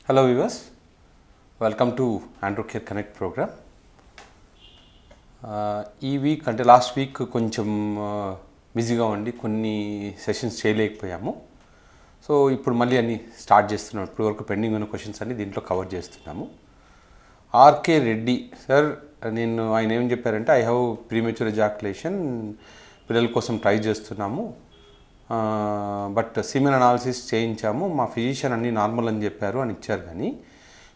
Hello viewers, welcome to Andro care connect program. ఈ week అంటే last week కొంచెం బిజీగా ఉండి కొన్ని సెషన్స్ చేయలేకపోయాము. సో ఇప్పుడు మళ్ళీ అన్నీ స్టార్ట్ చేస్తున్నాం. ఇప్పుడు వరకు పెండింగ్ ఉన్న క్వశ్చన్స్ అన్ని దీంట్లో కవర్ చేస్తున్నాము. ఆర్కే రెడ్డి సార్, ఆయన ఏం చెప్పారంటే ఐ హ్యావ్ ప్రీమెచ్యూర్ ఎజాక్యులేషన్, పిల్లల కోసం ట్రై చేస్తున్నాము, బట్ సీమెన్ అనాలిసిస్ చేయించాము, మా ఫిజిషియన్ అన్నీ నార్మల్ అని చెప్పారు అని ఇచ్చారు. కానీ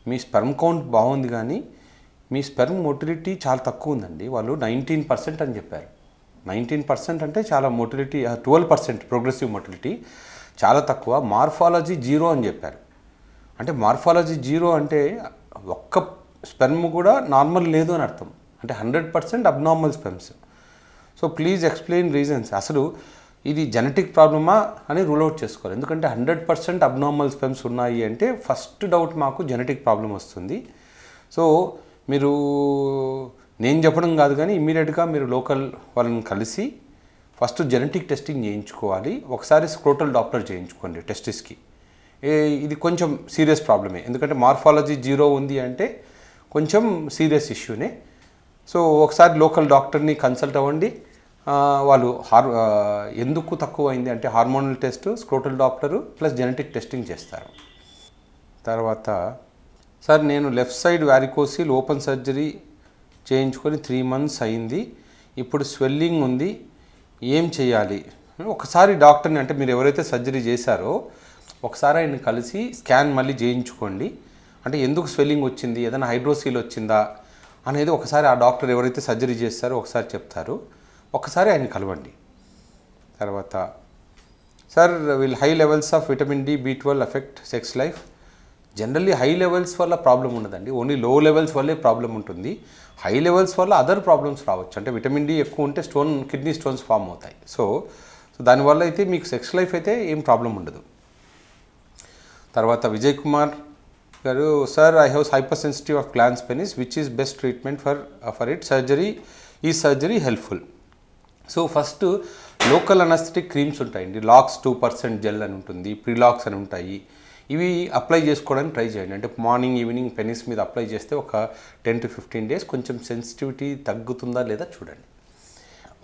మీ స్పెర్మ్ కౌంట్ బాగుంది, కానీ మీ స్పెర్మ్ మోటిలిటీ చాలా తక్కువ ఉందండి. వాళ్ళు 19% అని చెప్పారు. 19% అంటే చాలా మోటిలిటీ, 12% ప్రోగ్రెసివ్ మోటిలిటీ చాలా తక్కువ. మార్ఫాలజీ 0 అని చెప్పారు. అంటే మార్ఫాలజీ 0 అంటే ఒక్క స్పెర్మ్ కూడా నార్మల్ లేదు అని అర్థం. అంటే 100% abnormal sperms. So please explain reasons. అసలు ఇది జెనెటిక్ ప్రాబ్లమా అని రూల్ అవుట్ చేసుకోవాలి. ఎందుకంటే 100% అబ్నార్మల్ స్పెర్మ్స్ ఉన్నాయి అంటే ఫస్ట్ డౌట్ మాకు జెనెటిక్ ప్రాబ్లం వస్తుంది. సో మీరు నేను చెప్పడం కాదు, కానీ ఇమీడియట్గా మీరు లోకల్ వాళ్ళని కలిసి ఫస్ట్ జెనెటిక్ టెస్టింగ్ చేయించుకోవాలి. ఒకసారి స్క్రోటల్ డాప్లర్ చేయించుకోండి టెస్టిస్కి. ఇది కొంచెం సీరియస్ ప్రాబ్లమే, ఎందుకంటే మార్ఫాలజీ 0 ఉంది అంటే కొంచెం సీరియస్ ఇష్యూనే. సో ఒకసారి లోకల్ డాక్టర్ని కన్సల్ట్ అవ్వండి. వాళ్ళు ఎందుకు తక్కువ అయింది అంటే hormonal test, scrotal doppler plus genetic testing చేస్తారు. తర్వాత సార్, నేను left side varicocele open surgery చేయించుకొని 3 months అయింది, ఇప్పుడు స్వెల్లింగ్ ఉంది, ఏం చేయాలి? ఒకసారి డాక్టర్ని, అంటే మీరు ఎవరైతే సర్జరీ చేశారో ఒకసారి ఆయన కలిసి స్కాన్ మళ్ళీ చేయించుకోండి. అంటే ఎందుకు స్వెల్లింగ్ వచ్చింది, ఏదైనా హైడ్రోసీల్ వచ్చిందా అనేది ఒకసారి ఆ డాక్టర్ ఎవరైతే సర్జరీ చేస్తారో ఒకసారి చెప్తారు. ఒకసారి ఆయన కలవండి. తర్వాత sir, will high levels of vitamin D, B12 effect sex life? Generally high levels వల్ల ప్రాబ్లం ఉండదండి, ఓన్లీ లో లెవెల్స్ వల్లే ప్రాబ్లం ఉంటుంది. హై లెవెల్స్ వల్ల అదర్ ప్రాబ్లమ్స్ రావచ్చు. అంటే విటమిన్ డి ఎక్కువ ఉంటే కిడ్నీ స్టోన్స్ ఫామ్ అవుతాయి. సో దానివల్ల అయితే మీకు సెక్స్ లైఫ్ అయితే ఏం ప్రాబ్లం ఉండదు. తర్వాత విజయ్ కుమార్ గారు, sir I have hyper sensitive of glance penis, which is best treatment for it? Surgery helpful? So first local anaesthetic creams ఉంటాయండి. లాక్స్ 2% జెల్ అని ఉంటుంది, ప్రిలాక్స్ అని ఉంటాయి. ఇవి అప్లై చేసుకోవడానికి ట్రై చేయండి. అంటే మార్నింగ్ ఈవినింగ్ పెనిస్ మీద అప్లై చేస్తే ఒక 10 to 15 days కొంచెం సెన్సిటివిటీ తగ్గుతుందా లేదా చూడండి.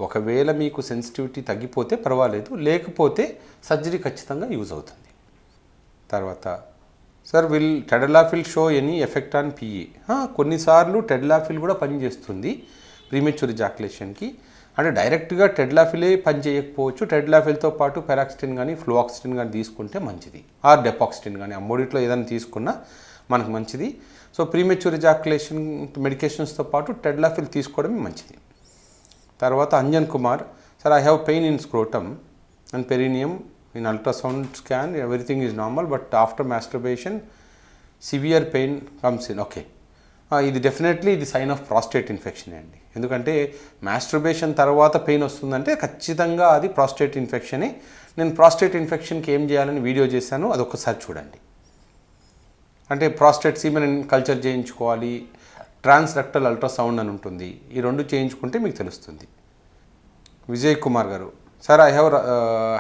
ఒకవేళ మీకు సెన్సిటివిటీ తగ్గిపోతే పర్వాలేదు, లేకపోతే సర్జరీ ఖచ్చితంగా యూజ్ అవుతుంది. తర్వాత sir, will tadalafil show any effect on PE? కొన్నిసార్లు టెడలాఫిల్ కూడా పనిచేస్తుంది ప్రీమెచ్యూర్ ఎజాక్యులేషన్కి. అంటే డైరెక్ట్గా టెడ్లాఫిలే పని చేయకపోవచ్చు. టెడ్లాఫిల్తో పాటు పెరాక్సిటిన్ కానీ ఫ్లోఆక్సిటిన్ కానీ తీసుకుంటే మంచిది, ఆర్ డెపాక్సిటిన్ కానీ, ఆ మూడిట్లో ఏదైనా తీసుకున్నా మనకు మంచిది. సో ప్రీమెచ్యూర్ ఎజాక్యులేషన్ మెడికేషన్స్తో పాటు టెడ్లాఫిల్ తీసుకోవడమే మంచిది. తర్వాత Anjan Kumar, sir I have pain in scrotum and perineum, in ultrasound scan everything is normal, but after masturbation severe pain comes in. Okay, ఇది డెఫినెట్లీ ఇది సైన్ ఆఫ్ ప్రాస్టేట్ ఇన్ఫెక్షన్ అండి. ఎందుకంటే masturbation తర్వాత pain వస్తుందంటే ఖచ్చితంగా అది ప్రాస్టేట్ ఇన్ఫెక్షనే. నేను ప్రాస్టేట్ ఇన్ఫెక్షన్కి ఏం చేయాలని వీడియో చేశాను, అది ఒక్కసారి చూడండి. అంటే ప్రాస్టేట్ సీమెన్ కల్చర్ చేయించుకోవాలి, ట్రాన్స్ రెక్టల్ అల్ట్రాసౌండ్ అని ఉంటుంది. ఈ 2 చేయించుకుంటే మీకు తెలుస్తుంది. విజయ్ కుమార్ గారు, sir I have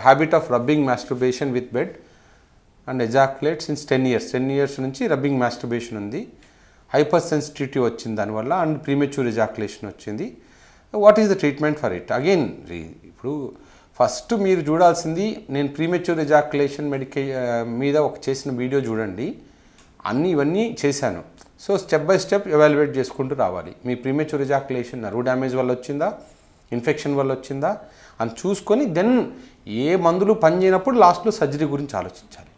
habit of rubbing masturbation with bed and ejaculate since 10 years. 10 years నుంచి రబ్బింగ్ మాస్టర్బేషన్ ఉంది, హైపర్ సెన్సిటివిటీ వచ్చింది దానివల్ల, అండ్ ప్రీమెచ్యూర్ ఎజాక్యులేషన్ వచ్చింది. What is the treatment for it? Again ఇప్పుడు ఫస్ట్ మీరు చూడాల్సింది, నేను ప్రీమెచ్యూర్ ఎజాక్యులేషన్ మీద చేసిన వీడియో చూడండి, ఇవన్నీ చేశాను. So step by step evaluate చేసుకుంటూ రావాలి. మీ ప్రీమెచ్యూర్ ఎజాక్యులేషన్ నర్వ్ డ్యామేజ్ వల్ల వచ్చిందా, ఇన్ఫెక్షన్ వల్ల వచ్చిందా అని చూసుకొని దెన్ ఏ మందులు పనిచేయనప్పుడు లాస్ట్లో సర్జరీ గురించి ఆలోచించాలి.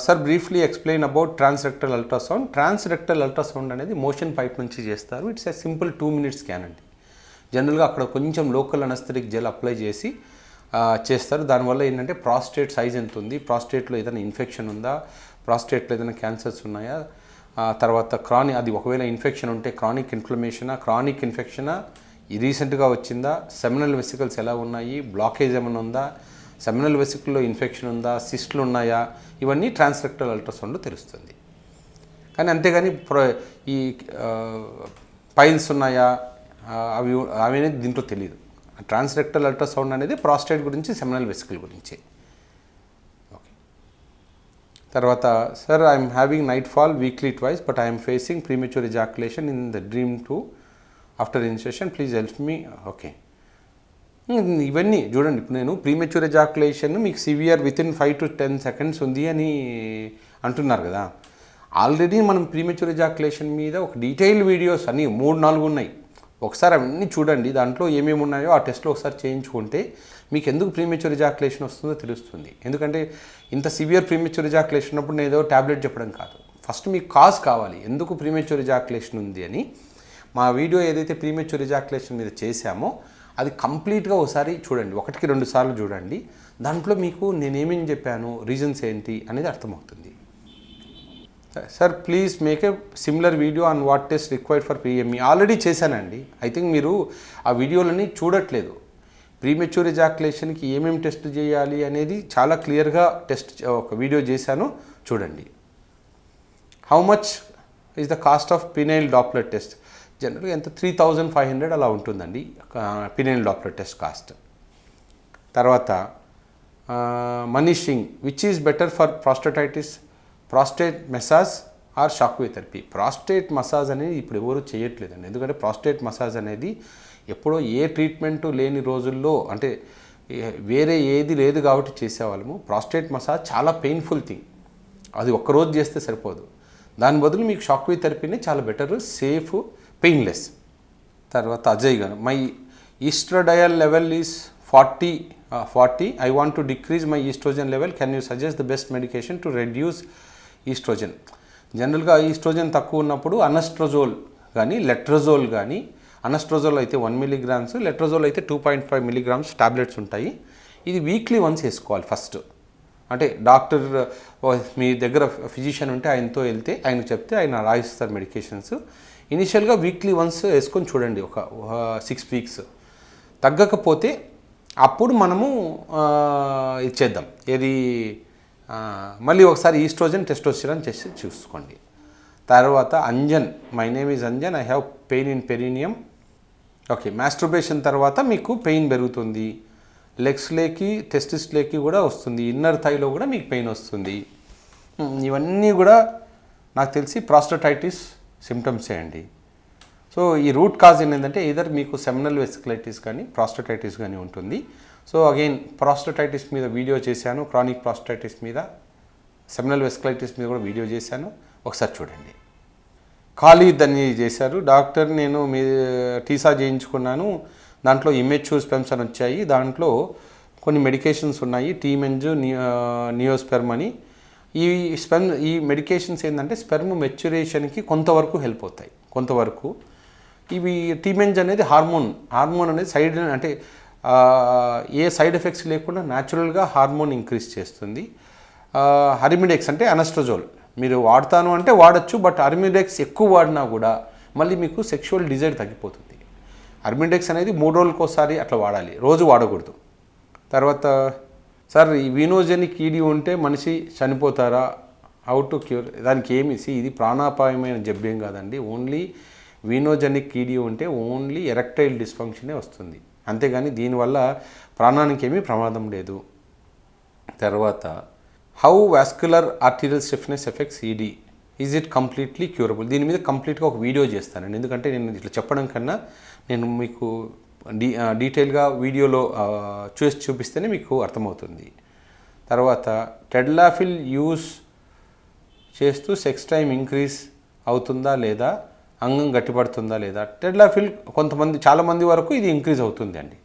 Sir, briefly explain about transrectal ultrasound? Transrectal ultrasound అనేది మోషన్ పైప్ నుంచి చేస్తారు. It's a simple 2 minute scan అండి. జనరల్గా అక్కడ కొంచెం లోకల్ అనస్థెటిక్ జెల్ అప్లై చేసి చేస్తారు. దానివల్ల ఏంటంటే ప్రాస్టేట్ సైజ్ ఎంత ఉంది, ప్రాస్టేట్లో ఏదైనా ఇన్ఫెక్షన్ ఉందా, ప్రాస్టేట్లో ఏదైనా క్యాన్సర్స్ ఉన్నాయా, తర్వాత అది ఒకవేళ ఇన్ఫెక్షన్ ఉంటే క్రానిక్ ఇన్ఫెక్షనా రీసెంట్గా వచ్చిందా, సెమినల్ వెసికల్స్ ఎలా ఉన్నాయి, బ్లాకేజ్ ఏమైనా ఉందా, సెమినల్ వెసికల్లో ఇన్ఫెక్షన్ ఉందా, సిస్ట్లు ఉన్నాయా, ఇవన్నీ ట్రాన్స్రెక్టల్ అల్ట్రాసౌండ్లో తెలుస్తుంది. కానీ అంతేగాని ఈ పైల్స్ ఉన్నాయా అవి అనేది దీంట్లో తెలియదు. ట్రాన్స్రెక్టల్ అల్ట్రాసౌండ్ అనేది ప్రాస్టేట్ గురించి, సెమినల్ వెసికల్ గురించి. ఓకే, తర్వాత sir I'm having night fall weekly twice but I'm facing premature ejaculation in the dream to after insertion please help me. Okay, ఇవన్నీ చూడండి. ఇప్పుడు నేను ప్రీమెచ్యూర్ ఎజాక్యులేషన్ మీకు సివియర్ వితిన్ 5 to 10 seconds ఉంది అని అంటున్నారు కదా. ఆల్రెడీ మనం ప్రీమెచ్యూర్ ఎజాక్యులేషన్ మీద ఒక డీటెయిల్ వీడియోస్ అన్నీ 3-4 ఉన్నాయి. ఒకసారి అవన్నీ చూడండి, దాంట్లో ఏమేమి ఉన్నాయో ఆ టెస్ట్లో ఒకసారి చేయించుకుంటే మీకు ఎందుకు ప్రీమెచ్యూర్ ఎజాక్యులేషన్ వస్తుందో తెలుస్తుంది. ఎందుకంటే ఇంత సివియర్ ప్రీమెచ్యూర్ ఎజాక్యులేషన్ ఉన్నప్పుడు నేను ఏదో ట్యాబ్లెట్ చెప్పడం కాదు, ఫస్ట్ మీకు కాజ్ కావాలి ఎందుకు ప్రీమెచ్యూర్ ఎజాక్యులేషన్ ఉంది అని. మా వీడియో ఏదైతే ప్రీమెచ్యూర్ ఎజాక్యులేషన్ మీద చేశామో అది కంప్లీట్గా ఒకసారి చూడండి, 1-2 సార్లు చూడండి. దాంట్లో మీకు నేనేమేం చెప్పాను, రీజన్స్ ఏంటి అనేది అర్థమవుతుంది. Sir please make a similar video on what test required for PME. Already చేశానండి. ఐ థింక్ మీరు ఆ వీడియోలని చూడట్లేదు. ప్రీమెచ్యూర్ ఎజాక్యులేషన్కి ఏమేమి టెస్ట్ చేయాలి అనేది చాలా క్లియర్గా ఒక వీడియో చేశాను, చూడండి. How much is the cost of penile Doppler test? జనరల్గా ఎంత 3,500 అలా ఉంటుందండి పినైల్ డాప్లర్ టెస్ట్ కాస్ట్. తర్వాత Manish Singh, which is better for prostatitis, prostate massage or shock wave therapy? Prostate massage అనేది ఇప్పుడు ఎవరు చేయట్లేదండి. ఎందుకంటే ప్రాస్టేట్ మసాజ్ అనేది ఎప్పుడో ఏ ట్రీట్మెంటు లేని రోజుల్లో, అంటే వేరే ఏది లేదు కాబట్టి చేసేవాళ్ళము. ప్రాస్టేట్ మసాజ్ చాలా పెయిన్ఫుల్ థింగ్, అది ఒక్కరోజు చేస్తే సరిపోదు. దాని బదులు మీకు షాక్ వేవ్ థెరపీనే చాలా బెటర్, సేఫ్, పెయిన్లెస్. తర్వాత అజయ్ గారు, my estradiol level is 40. I want to decrease my estrogen level, can you suggest the best medication to reduce estrogen? జనరల్గా ఈస్ట్రోజన్ తక్కువ ఉన్నప్పుడు అనస్ట్రోజోల్ కానీ లెట్రజోల్ కానీ, అనస్ట్రోజోల్ అయితే 1 mg, లెట్రజోల్ అయితే 2.5 mg టాబ్లెట్స్ ఉంటాయి. ఇది వీక్లీ వన్స్ వేసుకోవాలి ఫస్ట్. అంటే డాక్టర్ మీ దగ్గర ఫిజిషియన్ ఉంటే ఆయనతో వెళ్తే ఆయనకు చెప్తే ఆయన రాయిస్తారు మెడికేషన్స్. ఇనిషియల్గా వీక్లీ వన్స్ వేసుకొని చూడండి, ఒక 6 weeks. తగ్గకపోతే అప్పుడు మనము ఇచ్చేద్దాం, ఏది మళ్ళీ ఒకసారి ఈస్ట్రోజన్ టెస్టోస్టెరాన్ చేసి చూసుకోండి. తర్వాత Anjan, my name is Anjan, I have pain in perineum. Okay, masturbation తర్వాత మీకు పెయిన్ పెరుగుతుంది, లెగ్స్లోకి టెస్టిస్లోకి కూడా వస్తుంది, ఇన్నర్ థైలో కూడా మీకు పెయిన్ వస్తుంది. ఇవన్నీ కూడా నాకు తెలిసి ప్రాస్టటైటిస్ సిమ్టమ్సే అండి. సో ఈ రూట్ కాజ్ ఏంటంటే ఇదర్ మీకు సెమినల్ వెసికులైటిస్ కానీ ప్రాస్టటైటిస్ కానీ ఉంటుంది. సో అగైన్ ప్రాస్టటైటిస్ మీద వీడియో చేశాను, క్రానిక్ ప్రాస్టటైటిస్ మీద, సెమినల్ వెసికులైటిస్ మీద కూడా వీడియో చేశాను, ఒకసారి చూడండి. ఖాళీద్ అని చేశారు, డాక్టర్ నేను మీ టీసా చేయించుకున్నాను, దాంట్లో ఇమెచ్యూర్ స్పెమ్స్ అని వచ్చాయి, దాంట్లో కొన్ని మెడికేషన్స్ ఉన్నాయి, టీమెంజ్, నియోస్పెర్మ్ అని. ఈ మెడికేషన్స్ ఏంటంటే స్పెర్మ్ మెచ్యురేషన్కి కొంతవరకు హెల్ప్ అవుతాయి, కొంతవరకు. ఇవి టీమెంజ్ అనేది హార్మోన్ అనేది అంటే ఏ సైడ్ ఎఫెక్ట్స్ లేకుండా న్యాచురల్గా హార్మోన్ ఇంక్రీజ్ చేస్తుంది. అరిమిడెక్స్ అంటే అనస్ట్రోజోల్ మీరు వాడతాను అంటే వాడచ్చు, బట్ అరిమిడెక్స్ ఎక్కువ వాడినా కూడా మళ్ళీ మీకు సెక్షువల్ డిజైర్ తగ్గిపోతుంది. అరిమిడెక్స్ అనేది 3 రోజులకు ఒకసారి అట్లా వాడాలి, రోజు వాడకూడదు. తర్వాత సార్ ఈ వీనోజెనిక్ ఈడీ ఉంటే మనిషి చనిపోతారా, హౌ టు క్యూర్? దానికి ఇది ప్రాణాపాయమైన జబ్బేం కాదండి. ఓన్లీ వీనోజెనిక్ ఈడీ ఉంటే ఓన్లీ ఎరెక్టైల్ డిస్ఫంక్షనే వస్తుంది, అంతేగాని దీనివల్ల ప్రాణానికి ఏమీ ప్రమాదం లేదు. తర్వాత how vascular arterial stiffness effects ED, is it completely curable? దీని మీద కంప్లీట్గా ఒక వీడియో చేస్తానండి, ఎందుకంటే నేను ఇట్లా చెప్పడం కన్నా నేను మీకు డీటెయిల్గా వీడియోలో చూపిస్తేనే మీకు అర్థమవుతుంది. తర్వాత టెడ్లాఫిల్ యూస్ చేస్తూ సెక్స్ టైం ఇంక్రీజ్ అవుతుందా లేదా, అంగం గట్టిపడుతుందా లేదా? టెడ్లాఫిల్ చాలామంది వరకు ఇది ఇంక్రీజ్ అవుతుంది అండి.